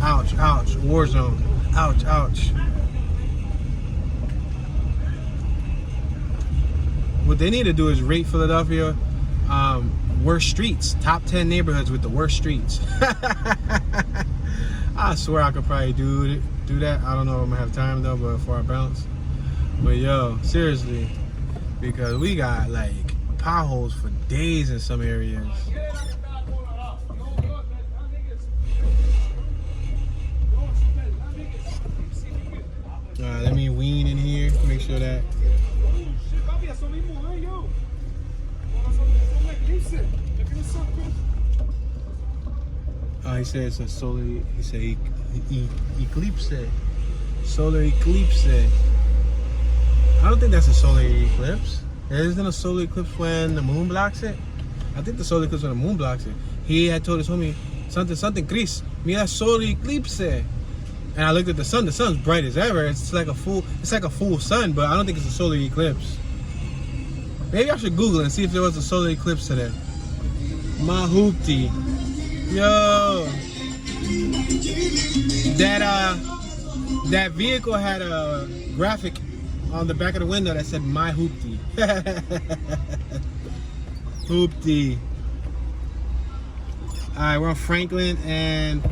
Speaker 1: Ouch, ouch, war zone. Ouch, ouch. What they need to do is rate Philadelphia worst streets. Top 10 neighborhoods with the worst streets. I swear I could probably do that. I don't know if I'm gonna have time though, but before I bounce. But yo, seriously, because we got like potholes for days in some areas. Alright, let me wean in here, make sure that. He said it's a solar, he said eclipse. Solar eclipse. I don't think that's a solar eclipse. There isn't a solar eclipse when the moon blocks it. I think the solar eclipse when the moon blocks it. He had told his homie, something, Chris, mira solar eclipse. And I looked at the sun. The sun's bright as ever. It's like a full sun, but I don't think it's a solar eclipse. Maybe I should Google it and see if there was a solar eclipse today. Mahoopty. Yo. That vehicle had a graphic on the back of the window that said my hoopty. Hoopty. Alright, we're on Franklin and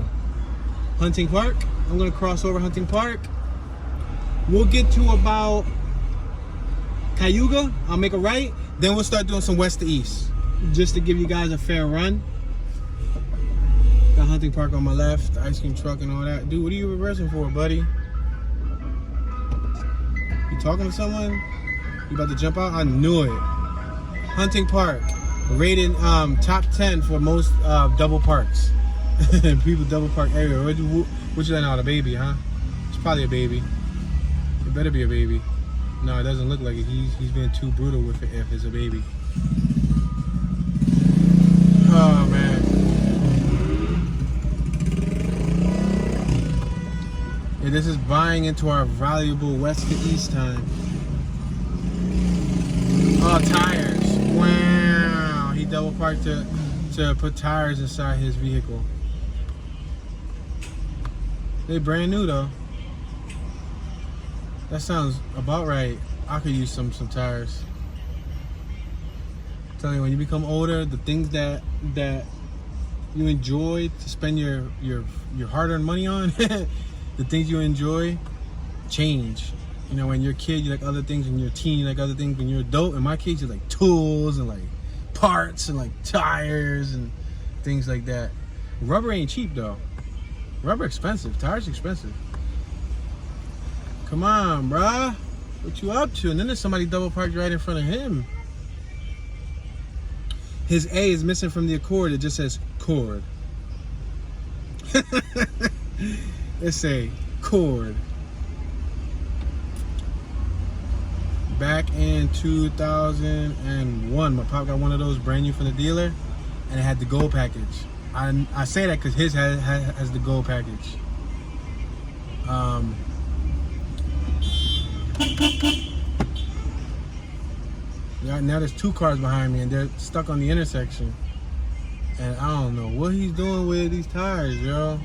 Speaker 1: Hunting Park. I'm gonna cross over Hunting Park. We'll get to about Tioga. I'll make a right. Then we'll start doing some west to east, just to give you guys a fair run. Got Hunting Park on my left, the ice cream truck and all that. Dude, what are you reversing for, buddy? You talking to someone? You about to jump out? I knew it. Hunting Park, rated top 10 for most double parks. People double park everywhere. What you letting out, a baby, huh? It's probably a baby. It better be a baby. No, it doesn't look like it. He's being too brutal with it if it's a baby. Oh man. Yeah, this is buying into our valuable west to east time. Oh, tires. Wow. He double parked to put tires inside his vehicle. They brand new though. That sounds about right. I could use some tires. I'm telling you, when you become older, the things that you enjoy to spend your hard-earned money on, the things you enjoy change. You know, when you're a kid, you like other things. When you're a teen, you like other things. When you're an adult, in my case, you like tools and like parts and like tires and things like that. Rubber ain't cheap though. Rubber expensive. Tires expensive. Come on, bruh. What you up to? And then there's somebody double parked right in front of him. His A is missing from the Accord. It just says cord. Let's say cord. Back in 2001, my pop got one of those brand new from the dealer, and it had the gold package. I say that because his has the gold package. Yeah, now there's two cars behind me, and they're stuck on the intersection. And I don't know what he's doing with these tires, yo.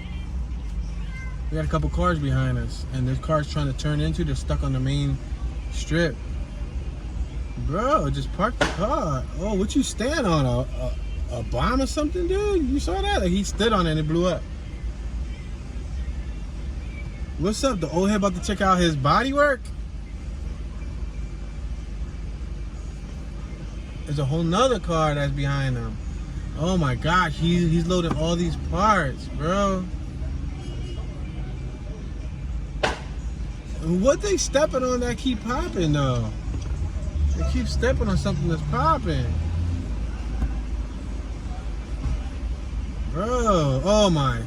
Speaker 1: We got a couple cars behind us, and there's cars trying to turn into. They're stuck on the main strip. Bro, just park the car. Oh, what you stand on? A bomb or something, dude? You saw that? Like he stood on it and it blew up. What's up? The old head about to check out his body work? There's a whole nother car that's behind him. Oh my gosh, he's loading all these parts, bro. What they stepping on that keep popping though? They keep stepping on something that's popping. Bro, oh my.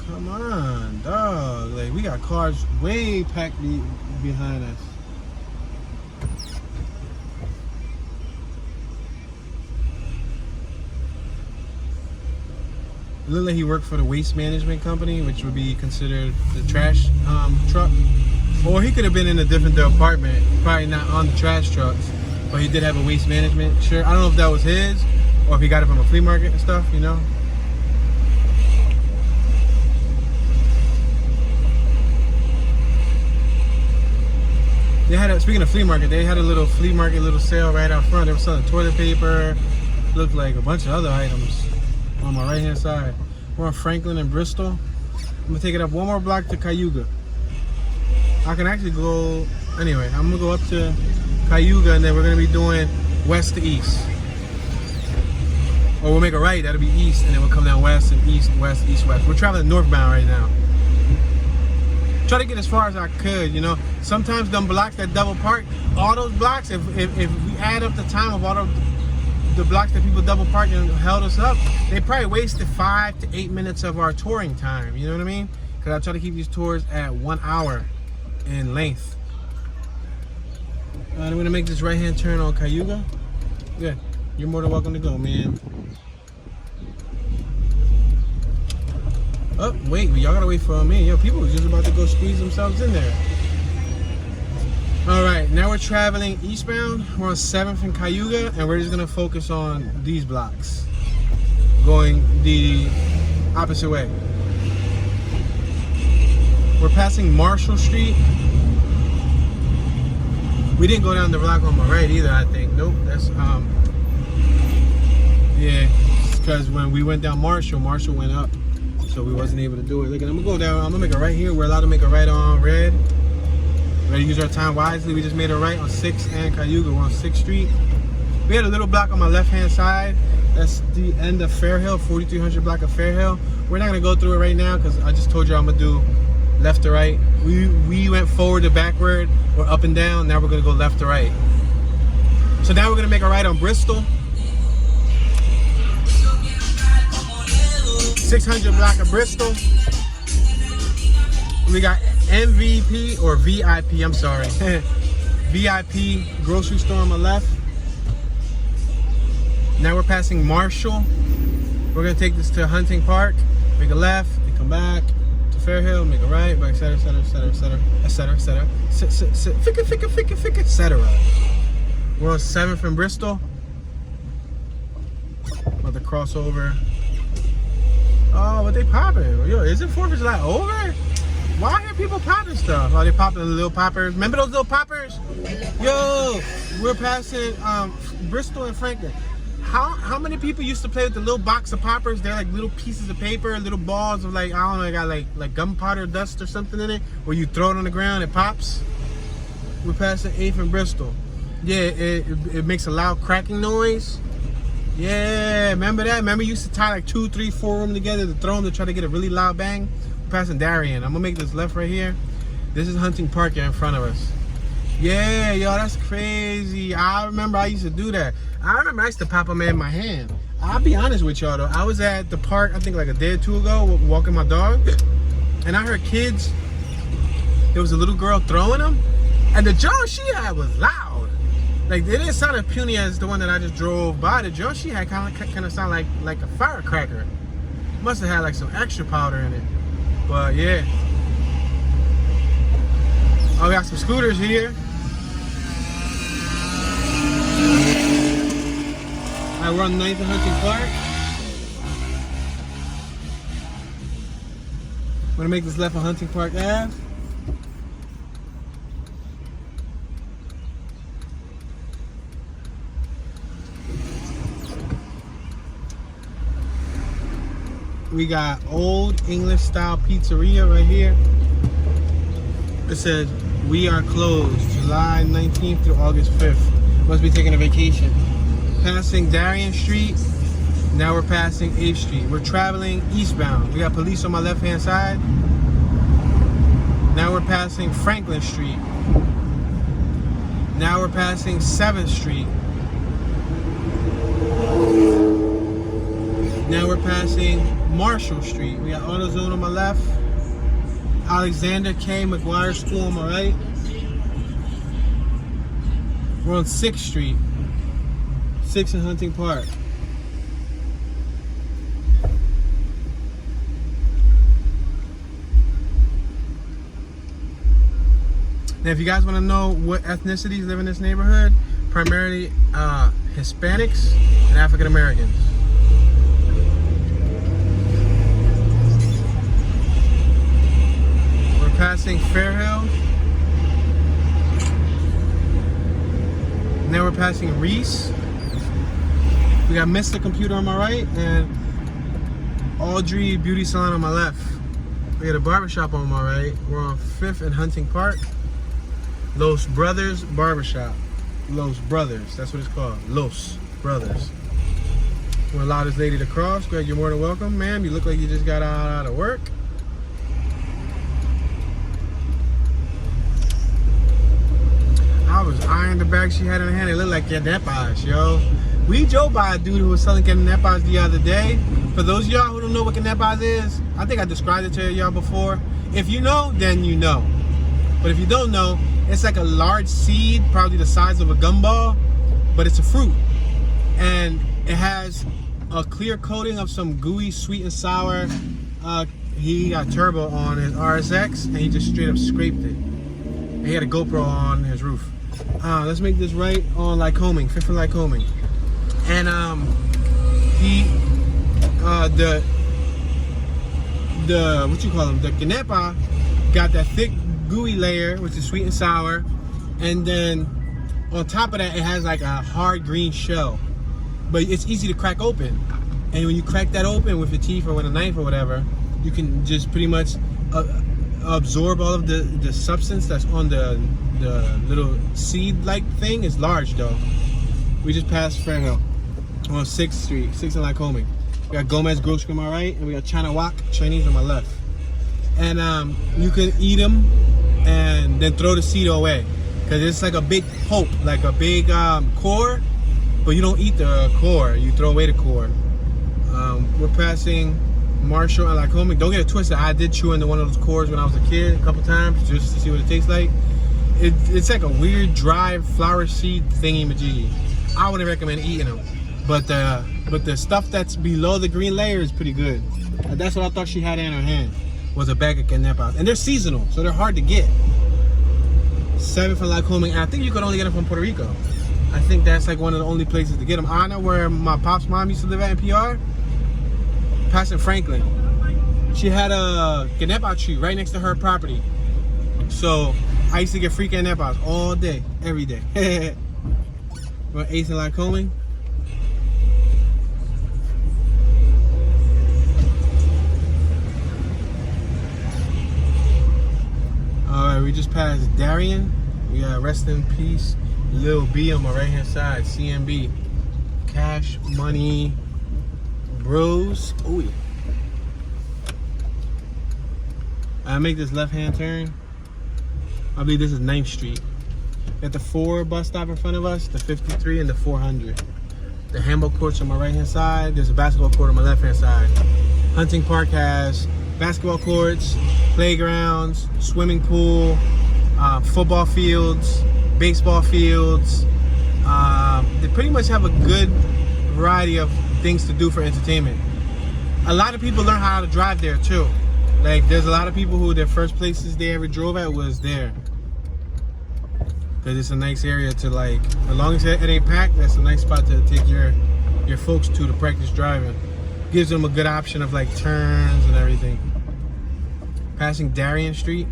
Speaker 1: Come on, dog. Like, we got cars way packed behind us. It looked like he worked for the waste management company, which would be considered the trash truck. Or he could have been in a different department, probably not on the trash trucks, but he did have a waste management shirt. I don't know if that was his, or if he got it from a flea market and stuff, you know? They had speaking of flea market, they had a little flea market, little sale right out front. They were selling toilet paper, looked like a bunch of other items on my right hand side. We're on Franklin and Bristol. I'm gonna take it up one more block to Tioga. I can actually go, anyway, I'm gonna go up to Tioga and then we're gonna be doing west to east. Or we'll make a right, that'll be east, and then we'll come down west and east, west, east, west. We're traveling northbound right now. Try to get as far as I could, you know. Sometimes them blocks that double park, all those blocks, if we add up the time of all the blocks that people double parked and held us up, they probably wasted 5 to 8 minutes of our touring time, you know what I mean? Because I try to keep these tours at 1 hour in length. I'm gonna make this right-hand turn on Tioga. Yeah, you're more than welcome to go, man. Oh, wait, y'all gotta wait for me. Yo, people was just about to go squeeze themselves in there. All right, now we're traveling eastbound. We're on 7th and Tioga, and we're just gonna focus on these blocks, going the opposite way. We're passing Marshall Street. We didn't go down the block on my right either, I think. Nope, that's, yeah, because when we went down Marshall went up. So we wasn't able to do it. Look, I'm gonna go down. I'm gonna make a right here. We're allowed to make a right on red. Ready to use our time wisely. We just made a right on 6th and Tioga. We're on 6th Street. We had a little block on my left-hand side. That's the end of Fairhill, 4300 block of Fairhill. We're not gonna go through it right now because I just told you I'm gonna do left to right. We went forward to backward or up and down. Now we're gonna go left to right. So now we're gonna make a right on Bristol. 600 block of Bristol. We got MVP or VIP, I'm sorry. VIP grocery store on my left. Now we're passing Marshall. We're gonna take this to Hunting Park, make a left, and come back to Fairhill, make a right, et cetera, et cetera, et cetera, et cetera, et cetera. We're on 7th and Bristol. About to cross over. Oh, what they popping? Yo, isn't 4th of July over? Why are people popping stuff? Oh, they popping the little poppers. Remember those little poppers? Yo, we're passing Bristol and Franklin. How many people used to play with the little box of poppers? They're like little pieces of paper, little balls of like, I don't know, they got like gunpowder dust or something in it, where you throw it on the ground, it pops. We're passing 8th and Bristol. Yeah, it makes a loud cracking noise. Yeah, remember that? Remember you used to tie like 2, 3, 4 of them together to throw them to try to get a really loud bang? We're passing Darien. I'm gonna make this left right here. This is Hunting Park here in front of us. Yeah, yo, that's crazy. I remember I used to do that. I remember I used to pop them in my hand. I'll be honest with y'all though. I was at the park, I think like a day or two ago, walking my dog, and I heard kids, there was a little girl throwing them, and the drone she had was loud. Like, it didn't sound as puny as the one that I just drove by. The drone she had kind of sound like a firecracker. Must have had like some extra powder in it. But yeah. Oh, we got some scooters here. Alright, we're on 9th and Hunting Park. I'm gonna make this left on Hunting Park Ave. We got Old English Style Pizzeria right here. It says, we are closed July 19th through August 5th. Must be taking a vacation. Passing Darien Street. Now we're passing 8th Street. We're traveling eastbound. We got police on my left hand side. Now we're passing Franklin Street. Now we're passing 7th Street. Now we're passing Marshall Street. We got AutoZone on my left. Alexander K. McGuire School on my right. We're on 6th Street. 6th and Hunting Park. Now, if you guys want to know what ethnicities live in this neighborhood, primarily Hispanics and African Americans. We're passing Fairhill. Now we're passing Reese. We got Mr. Computer on my right and Audrey Beauty Salon on my left. We got a barbershop on my right. We're on 5th and Hunting Park. Los Brothers Barbershop. Los Brothers, that's what it's called. Los Brothers. We'll allow this lady to cross. Greg, you're more than welcome. Ma'am, you look like you just got out of work. I was eyeing the bag she had in her hand. It looked like canepas, yo. We drove by a dude who was selling canepas the other day. For those of y'all who don't know what canepas is, I think I described it to y'all before. If you know, then you know. But if you don't know, it's like a large seed, probably the size of a gumball, but it's a fruit. And it has a clear coating of some gooey, sweet and sour. He got turbo on his RSX and he just straight up scraped it. And he had a GoPro on his roof. Let's make this right on Lycoming, 5th and Lycoming. And the what you call them? The canepa got that thick gooey layer, which is sweet and sour, and then on top of that it has like a hard green shell, but it's easy to crack open. And when you crack that open with your teeth or with a knife or whatever, you can just pretty much absorb all of the substance that's on the little seed like thing. It's large though. We just passed Fairhill. We're on 6th Street, 6th and Lycoming. We got Gomez Grocery on my right, and we got China Wok Chinese on my left. And you can eat them and then throw the seed away, because it's like a big pulp, like a big core, but you don't eat the core, you throw away the core. We're passing Marshall and Lycoming. Don't get it twisted, I did chew into one of those cores when I was a kid a couple times just to see what it tastes like. It's like a weird dry flower seed thingy-majiggy. I wouldn't recommend eating them, but the stuff that's below the green layer is pretty good. That's what I thought she had in her hand, was a bag of canepas. And they're seasonal, so they're hard to get. 7th and Lycoming, and I think you could only get them from Puerto Rico. I think that's like one of the only places to get them. I know where my pop's mom used to live at in PR. Passing Franklin. She had a ganepa tree right next to her property. So I used to get free ganepas all day, every day. We're 8th and Lycoming. Alright, we just passed Darien. We got Rest in Peace, Lil B on my right hand side, CMB. Cash Money Bros. Oh yeah. I make this left hand turn. I believe this is 9th Street. Got the 4 bus stop in front of us, the 53 and the 400. The handball court's on my right hand side. There's a basketball court on my left hand side. Hunting Park has basketball courts, playgrounds, swimming pool, football fields, baseball fields. They pretty much have a good variety of things to do for entertainment. A lot of people learn how to drive there too. Like, there's a lot of people who their first places they ever drove at was there. Because it's a nice area to, like, as long as it ain't packed, that's a nice spot to take your folks to practice driving. Gives them a good option of, like, turns and everything. Passing Darien Street.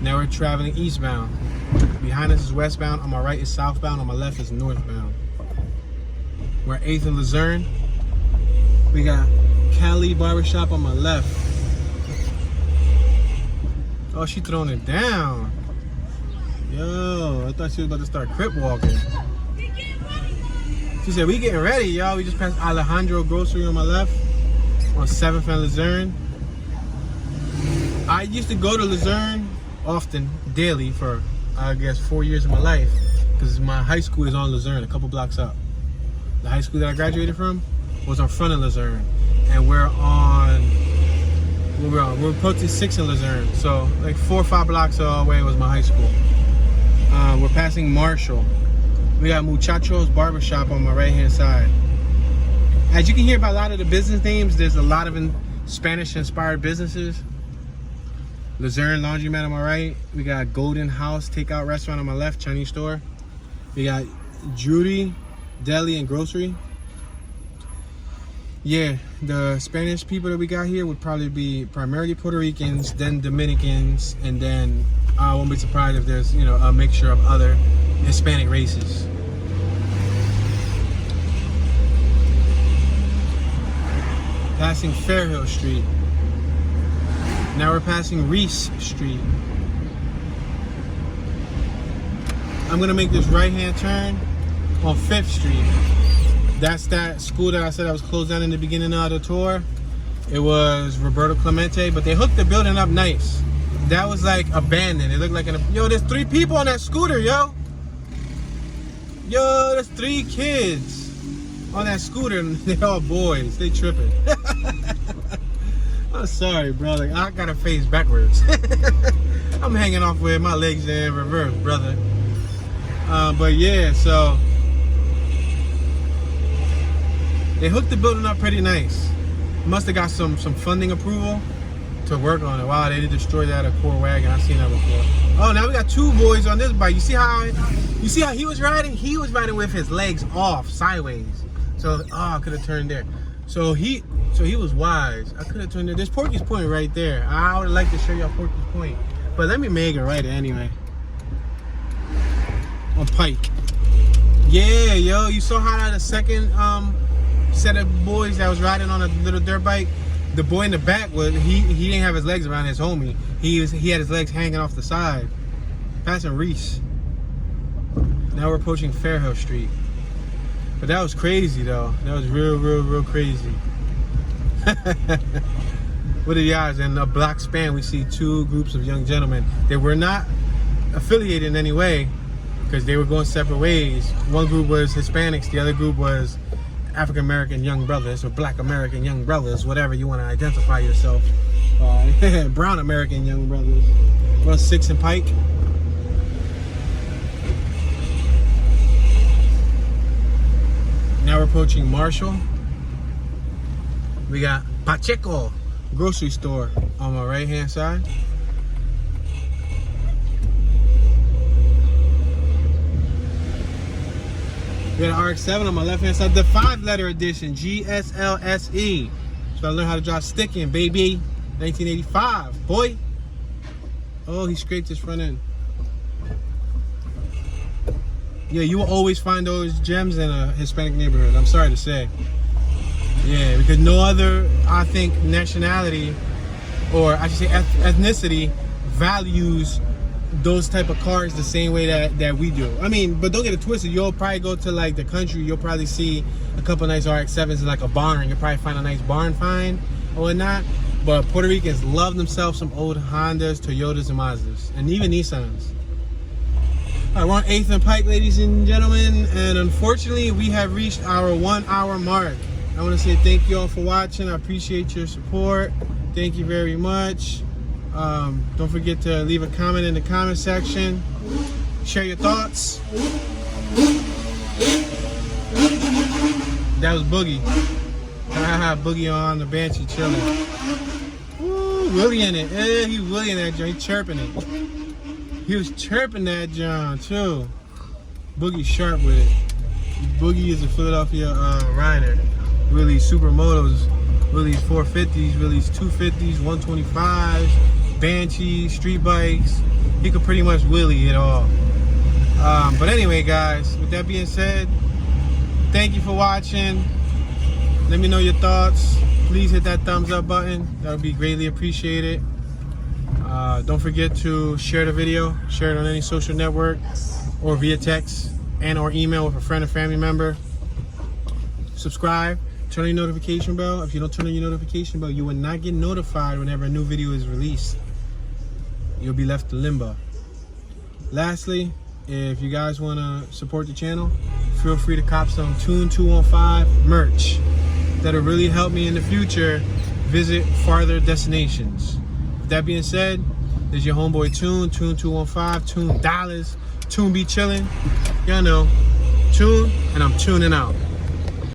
Speaker 1: Now we're traveling eastbound. Behind us is westbound, on my right is southbound, on my left is northbound. We're at 8th and Luzerne. We got Cali Barbershop on my left. Oh, she throwing it down. Yo, I thought she was about to start crip walking. She said, we getting ready, y'all. We just passed Alejandro Grocery on my left. On 7th and Luzerne. I used to go to Luzerne often, daily, for, I guess, 4 years of my life. Because my high school is on Luzerne, a couple blocks up. The high school that I graduated from was on front of Luzerne. And we're approaching 6th and Luzerne. So like 4 or 5 blocks away was my high school. We're passing Marshall. We got Muchachos Barbershop on my right hand side. As you can hear by a lot of the business names, there's a lot of Spanish inspired businesses. Luzerne Laundromat on my right. We got Golden House Takeout Restaurant on my left, Chinese store. We got Judy Deli and Grocery. Yeah, the Spanish people that we got here would probably be primarily Puerto Ricans, then Dominicans, and then I won't be surprised if there's, you know, a mixture of other Hispanic races. Passing Fairhill Street. Now we're passing Reese Street. I'm gonna make this right-hand turn on 5th Street. That's that school that I said I was closed down in the beginning of the tour. It was Roberto Clemente, but they hooked the building up nice. That was like abandoned. It looked like yo, there's 3 people on that scooter, yo. Yo, there's 3 kids on that scooter, and they're all boys. They tripping. I'm sorry, brother. I got to face backwards. I'm hanging off with my legs in reverse, brother. But yeah, so they hooked the building up pretty nice. Must have got some funding approval to work on it. Wow, they did destroy that at Core Wagon. I've seen that before. Oh, now we got 2 boys on this bike. You see how he was riding? He was riding with his legs off, sideways. So, I could have turned there. So he was wise. I could have turned there. There's Porky's Point right there. I would like to show y'all Porky's Point, but let me make it right anyway. On Pike. Yeah, yo, you saw how the second set of boys that was riding on a little dirt bike, the boy in the back was he didn't have his legs around his homie. He had his legs hanging off the side. Passing Reese. Now we're approaching Fairhill Street. But that was crazy though. That was real crazy. What are the odds? In a block span we see 2 groups of young gentlemen. They were not affiliated in any way because they were going separate ways. One group was Hispanics, the other group was African American young brothers or Black American young brothers, whatever you want to identify yourself. Brown American young brothers. We're on 6th and Pike. Now we're approaching Marshall. We got Pacheco grocery store on my right hand side. We got an RX-7 on my left hand side. The 5-letter edition, GSLSE. So I learned how to drive sticking, baby. 1985, boy. Oh, he scraped his front end. Yeah, you will always find those gems in a Hispanic neighborhood. I'm sorry to say. Yeah, because no other, I think, nationality, or I should say ethnicity, values those type of cars the same way that we do. I mean, but don't get it twisted. You'll probably go to like the country. You'll probably see a couple nice RX-7s in like a barn. You'll probably find a nice barn find or whatnot. But Puerto Ricans love themselves some old Hondas, Toyotas, and Mazdas, and even Nissans. All right, we're on 8th and Pike, ladies and gentlemen, and unfortunately, we have reached our 1 hour mark. I want to say thank you all for watching. I appreciate your support. Thank you very much. Don't forget to leave a comment in the comment section. Share your thoughts. That was Boogie. Boogie on the Banshee chilling. Woo, Willie in it. Yeah, he Willie in that joint. He chirping it. He was chirping that John too. Boogie sharp with it. Boogie is a Philadelphia rider. Willie's supermotos, Willie's 450s, Willie's 250s, 125s, Banshees, street bikes. He could pretty much Willie it all. But anyway, guys, with that being said, thank you for watching. Let me know your thoughts. Please hit that thumbs up button. That would be greatly appreciated. Don't forget to share the video, share it on any social network or via text and or email with a friend or family member. Subscribe, turn on your notification bell. If you don't turn on your notification bell, you will not get notified whenever a new video is released. You'll be left in limbo. Lastly, if you guys want to support the channel, feel free to cop some Tune 215 merch. That'll really help me in the future visit farther destinations. With that being said, this is your homeboy Tune 215, Tune dollars, Tune be chilling. Y'all know, Tune, and I'm tuning out.